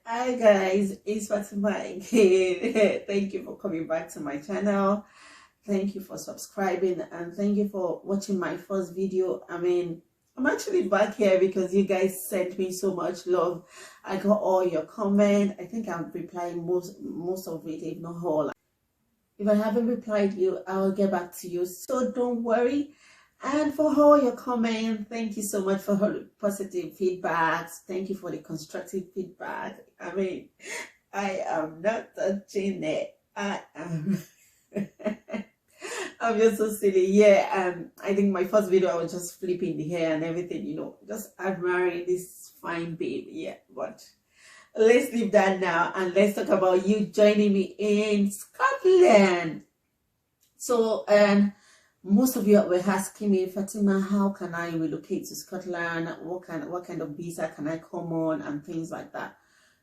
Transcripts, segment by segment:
Hi guys, it's Fatima again. Thank you for coming back to my channel. Thank you for subscribing and thank you for watching my first video. I'm actually back here because you guys sent me so much love. I got all your comment. I think I'm replying most of it, if not all. If I haven't replied you, I'll get back to you. So don't worry. And for all your comment, thank you so much for all the positive feedbacks. Thank you for the constructive feedback. I am not touching it. I am. I'm just so silly. Yeah, I think my first video I was just flipping the hair and everything, just admiring this fine babe. Yeah, but let's leave that now and let's talk about you joining me in Scotland. So, most of you were asking me, Fatima, how can I relocate to Scotland? What kind of visa can I come on and things like that.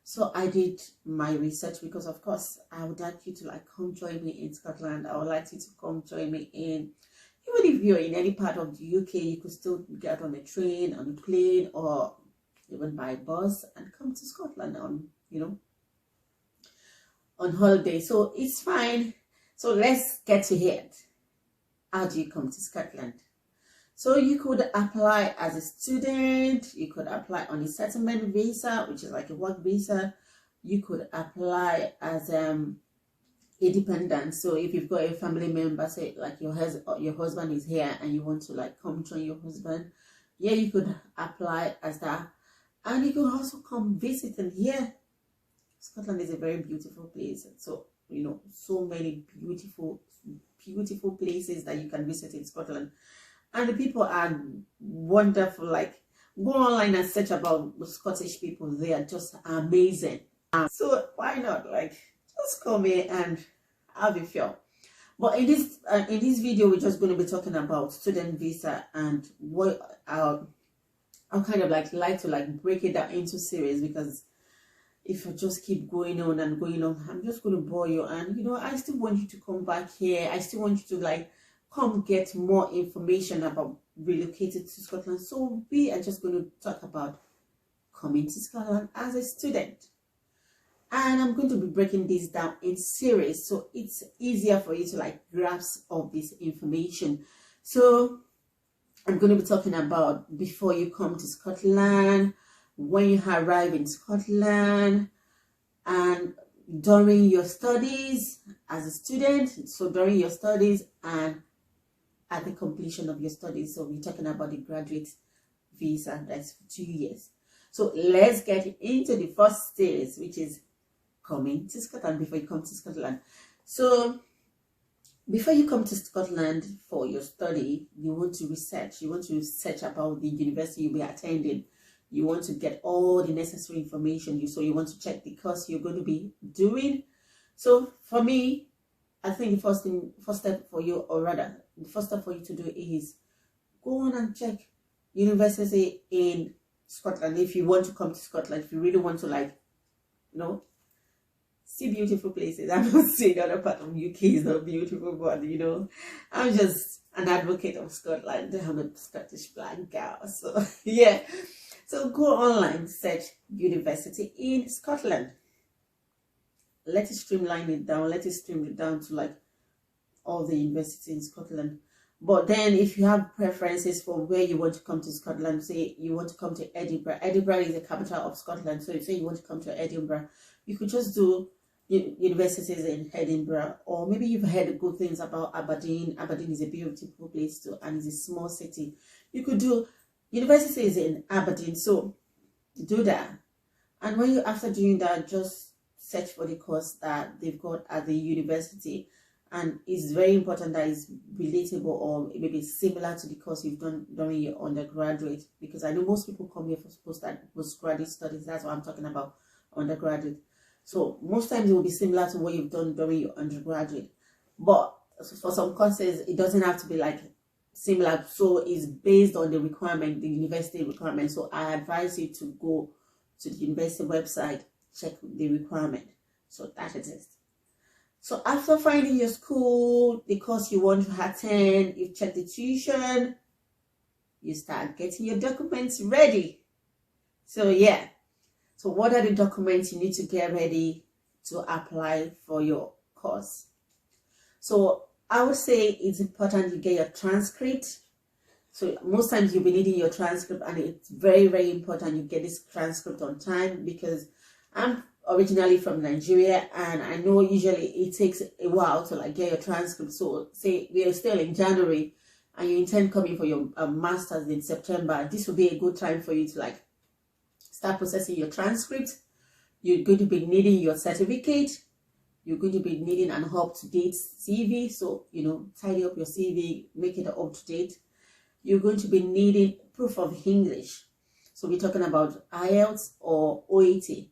So I did my research because of course I would like you to come join me in Scotland. I would like you to come join me in, even if you're in any part of the UK, you could still get on a train, on a plane, or even by bus and come to Scotland on, on holiday. So it's fine. So let's get to it. How do you come to Scotland? So you could apply as a student, you could apply on a settlement visa, which is like a work visa. You could apply as a dependent. So if you've got a family member, say like your husband is here and you want to come join your husband, yeah, you could apply as that. And you could also come visiting here. Scotland is a very beautiful place. So, so many beautiful places that you can visit in Scotland. And the people are wonderful. Go online and search about the Scottish people. They are just amazing. So why not? Just come here and have a feel. But in this video, we're just going to be talking about student visa and what I'll kind of like to break it down into series, because if I just keep going on and going on, I'm just going to bore you. And I still want you to come back here. I still want you to come get more information about relocating to Scotland. So we are just going to talk about coming to Scotland as a student. And I'm going to be breaking this down in series, so it's easier for you to grasp all this information. So I'm going to be talking about before you come to Scotland, when you arrive in Scotland, and during your studies as a student. So during your studies and at the completion of your studies. So we're talking about the graduate visa, that's for 2 years. So let's get into the first stage, which is coming to Scotland. Before you come to Scotland, so before you come to Scotland for your study, you want to research about the university you'll be attending. You want to get all the necessary information. So you want to check the course you're going to be doing. So for me, I think the first step for you to do is go on and check university in Scotland. If you want to come to Scotland, if you really want to see beautiful places. I'm not saying other part of UK is not beautiful, but I'm just an advocate of Scotland. I'm a Scottish black girl, so yeah. So go online, search university in Scotland. Let it streamline it down. Let it stream it down to all the universities in Scotland. But then if you have preferences for where you want to come to Scotland, say you want to come to Edinburgh. Edinburgh is the capital of Scotland. So if you want to come to Edinburgh, you could just do universities in Edinburgh. Or maybe you've heard good things about Aberdeen. Aberdeen is a beautiful place too, and it's a small city. You could do universities in Aberdeen. So do that. And after doing that, just search for the course that they've got at the university. And it's very important that it's relatable or maybe similar to the course you've done during your undergraduate. Because I know most people come here for postgraduate studies. That's what I'm talking about, undergraduate. So most times it will be similar to what you've done during your undergraduate. But for some courses, it doesn't have to be similar. So it's based on the requirement, the university requirement. So I advise you to go to the university website, check the requirement. So that is it. So after finding your school, the course you want to attend, you check the tuition, you start getting your documents ready. So yeah, So what are the documents you need to get ready to apply for your course? So I would say it's important you get your transcript. So most times you'll be needing your transcript, and it's very, very important you get this transcript on time, because I'm originally from Nigeria, and I know usually it takes a while to like get your transcript. So say we are still in January and you intend coming for your master's in September, this will be a good time for you to like start processing your transcript. You're going to be needing your certificate. You're going to be needing an up-to-date CV. So, you know, tidy up your CV, make it up-to-date. You're going to be needing proof of English. So we're talking about IELTS or OET.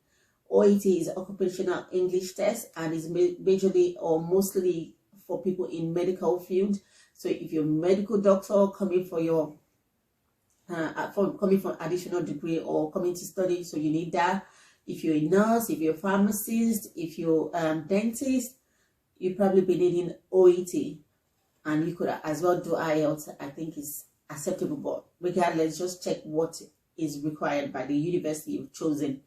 OET is Occupational English Test, and is majorly or mostly for people in medical field. So if you're a medical doctor coming for your coming for additional degree or coming to study, so you need that. If you're a nurse, if you're a pharmacist, if you're dentist, you probably be needing OET, and you could as well do IELTS. I think is acceptable, but regardless, just check what is required by the university you've chosen.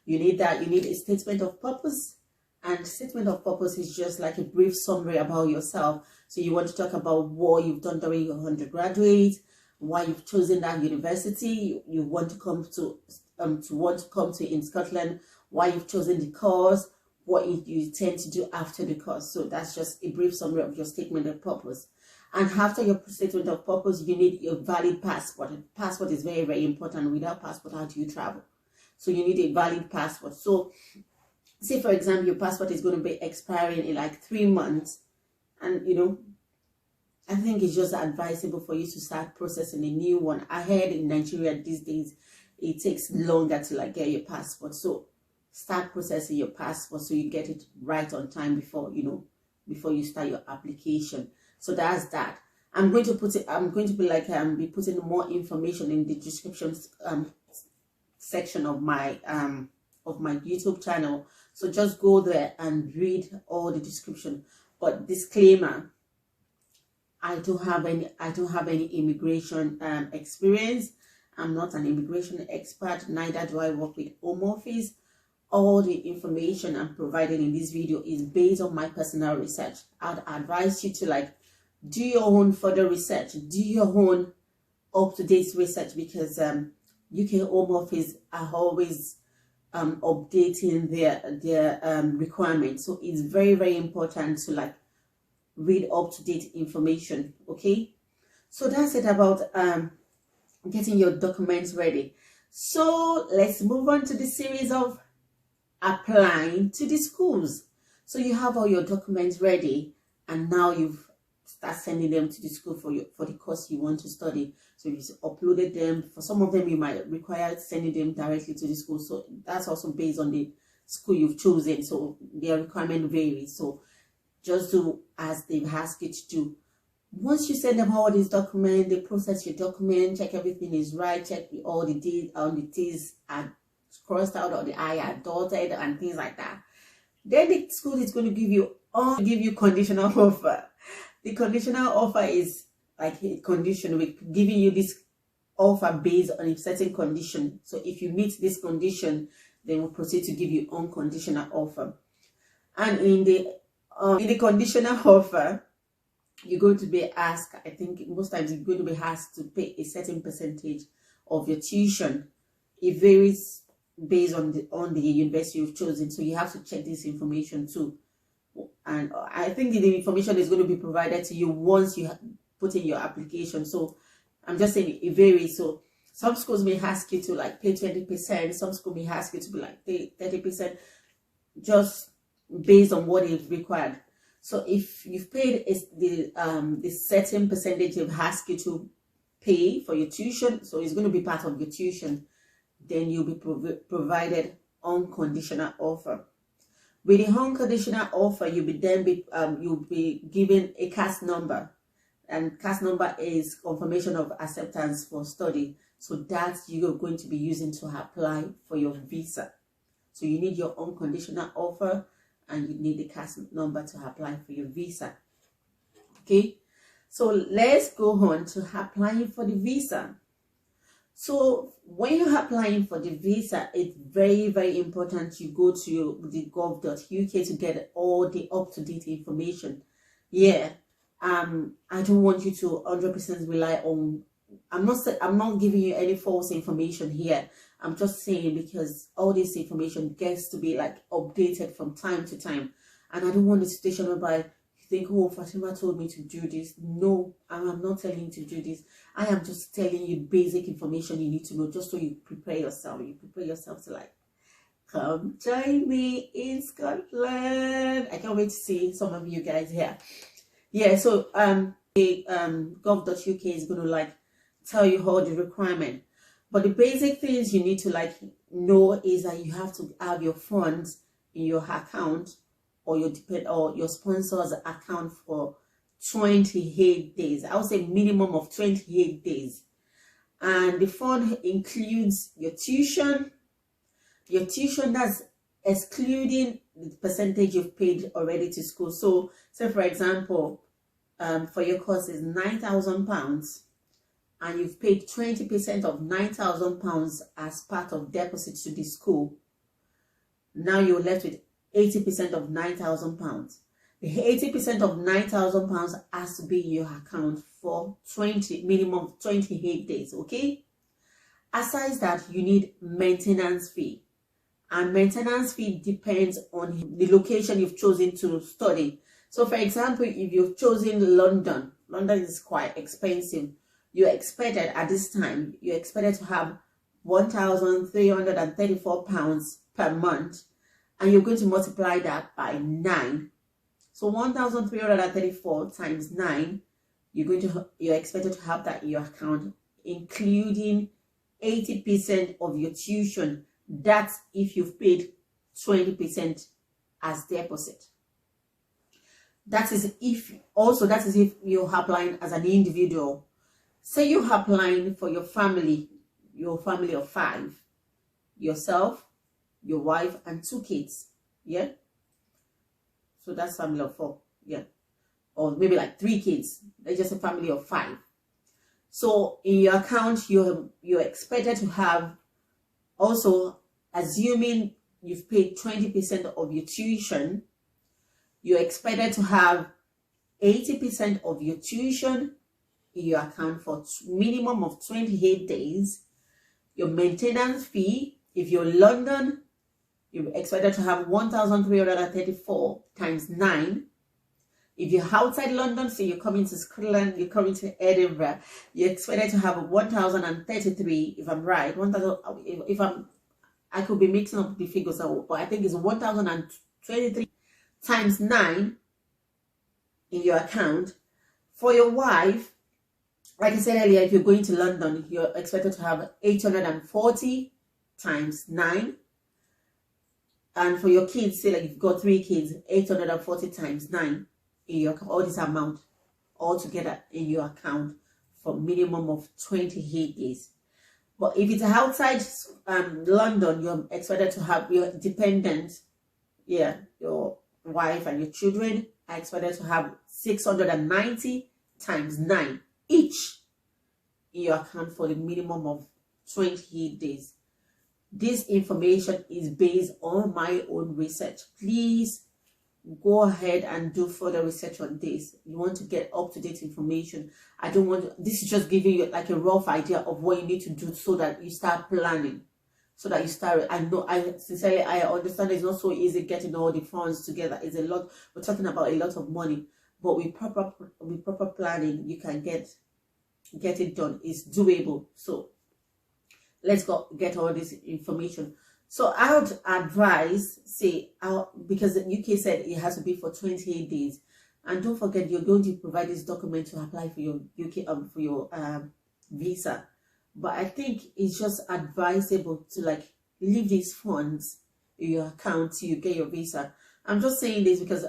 You need that. You need a statement of purpose, and statement of purpose is just like a brief summary about yourself. So you want to talk about what you've done during your undergraduate, why you've chosen that university you want to come to in Scotland, why you've chosen the course, what you intend to do after the course. So that's just a brief summary of your statement of purpose. And after your statement of purpose, you need your valid passport. Passport is very, very important. Without passport, how do you travel? So you need a valid passport. So say, for example, your passport is going to be expiring in like 3 months, and you know, I think it's just advisable for you to start processing a new one. I heard in Nigeria these days it takes longer to like get your passport. So start processing your passport so you get it right on time before you start your application. So that's that. I'm going to be putting more information in the description section of my YouTube channel. So just go there and read all the description. But disclaimer, I don't have any immigration experience. I'm not an immigration expert, neither do I work with Home Office. All the information I'm providing in this video is based on my personal research. I'd advise you to like do your own further research, do your own up-to-date research, because UK Home Office are always updating their requirements. So it's very, very important to like read up-to-date information. Okay, so that's it about getting your documents ready. So let's move on to the series of applying to the schools. So you have all your documents ready, and now you've start sending them to the school for the course you want to study. So you've uploaded them. For some of them, you might require sending them directly to the school. So that's also based on the school you've chosen. So their requirement varies. So just do as they've asked you to do. Once you send them all these documents, they process your document, check everything is right, check all the T's are crossed out or the I are dotted and things like that. Then the school is going to give you conditional offer. The conditional offer is like a condition. We're giving you this offer based on a certain condition. So if you meet this condition, then we'll proceed to give you unconditional offer. And in the conditional offer, you're going to be asked, I think most times you're going to be asked to pay a certain percentage of your tuition. It varies based on the university you've chosen, so you have to check this information too. And I think the information is going to be provided to you once you put in your application. So I'm just saying it varies. So some schools may ask you to like pay 20%, some schools may ask you to be like pay 30%, just based on what is required. So if you've paid the certain percentage they've asked you to pay for your tuition, so it's going to be part of your tuition, then you'll be provided unconditional offer. With the unconditional offer, you'll be given a CAS number, and CAS number is confirmation of acceptance for study. So that's you're going to be using to apply for your visa. So you need your unconditional offer, and you need the CAS number to apply for your visa. Okay, so let's go on to applying for the visa. So when you're applying for the visa, it's very, very important you go to the gov.uk to get all the up-to-date information. Yeah, I don't want you to 100% rely on. I'm not giving you any false information here. I'm just saying because all this information gets to be like updated from time to time, and I don't want the situation whereby you think, oh, Fatima told me to do this. No, I'm not telling you to do this. I am just telling you basic information you need to know just so you prepare yourself. You prepare yourself to like, come join me in Scotland. I can't wait to see some of you guys here. Yeah, so gov.uk is going to like tell you all the requirement. But the basic things you need to like know is that you have to have your funds in your account or your sponsor's account for 28 days. I would say minimum of 28 days. And the fund includes your tuition. Your tuition, that's excluding the percentage you've paid already to school. So say for example, for your course is £9,000 and you've paid 20% of £9,000 as part of deposit to the school. Now you're left with 80% of £9,000. The 80% of £9,000 has to be in your account for minimum of 28 days, okay? Aside that, you need maintenance fee. And maintenance fee depends on the location you've chosen to study. So for example, if you've chosen London is quite expensive. You're expected at this time, you're expected to have £1,334 per month, and you're going to multiply that by 9. So 1,334 times 9, you're expected to have that in your account, including 80% of your tuition. That's if you've paid 20% as deposit. That is if you're applying as an individual. Say you're applying for your family of 5, yourself, your wife, and 2 kids. Yeah. So that's family of 4. Yeah. Or maybe like 3 kids. That's just a family of 5. So in your account, you're expected to have, also assuming you've paid 20% of your tuition, you're expected to have 80% of your tuition in your account for minimum of 28 days. Your maintenance fee, if you're London, you're expected to have 1,334 times 9. If you're outside London, so you're coming to Scotland, you're coming to Edinburgh, you're expected to have 1,033, if I'm right. 1,000, I could be mixing up the figures, but I think it's 1,023 times 9 in your account. For your wife, like I said earlier, if you're going to London, you're expected to have 840 times 9. And for your kids, say like you've got 3 kids, 840 times 9 in your all this amount all together in your account for minimum of 28 days. But if it's outside London, you're expected to have your dependents, yeah, your wife and your children are expected to have 690 times 9 each in your account for the minimum of 28 days. This information is based on my own research. Please go ahead and do further research on this. You want to get up-to-date information. I don't want this is just giving you like a rough idea of what you need to do so that you start planning, so that you start. I understand it's not so easy getting all the funds together. It's a lot. We're talking about a lot of money, but with proper planning, you can get it done. It's doable. So let's go get all this information. So I would advise, because the UK said it has to be for 28 days. And don't forget, you're going to provide this document to apply for your visa. But I think it's just advisable to like leave these funds in your account till you get your visa. I'm just saying this because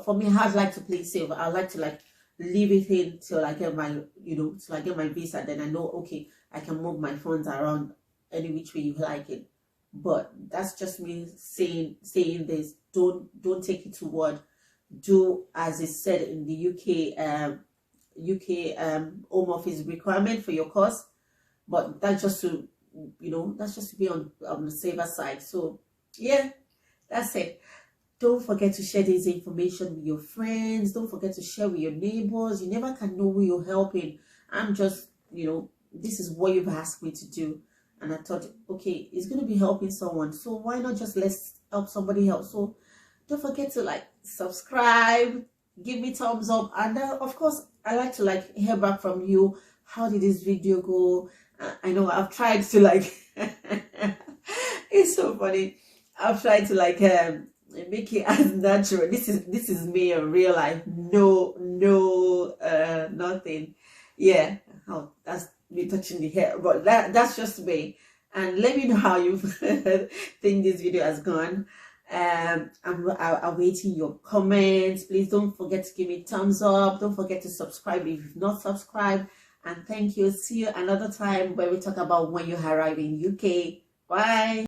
for me, I'd like to play safe. I'd like to like leave it in till I get my, till I get my visa. Then I know, okay, I can move my funds around any which way you like it. But that's just me saying this. Don't take it to word. Do as is said in the UK Home Office requirement for your course. but that's just to, that's just to be on the safer side. So yeah, that's it. Don't forget to share this information with your friends. Don't forget to share with your neighbors. You never can know who you're helping. I'm just, this is what you've asked me to do. And I thought, okay, it's going to be helping someone. So why not just let's help somebody else? So don't forget to like, subscribe, give me thumbs up. And of course, I like to like hear back from you. How did this video go? I know I've tried to like, it's so funny. I've tried to like, make it as natural. This is me in real life. No, nothing. Yeah, oh, that's me touching the hair, but that's just me. And let me know how you think this video has gone. I'm awaiting your comments. Please don't forget to give me thumbs up. Don't forget to subscribe if you've not subscribed. And thank you. See you another time where we talk about when you arrive in UK. Bye.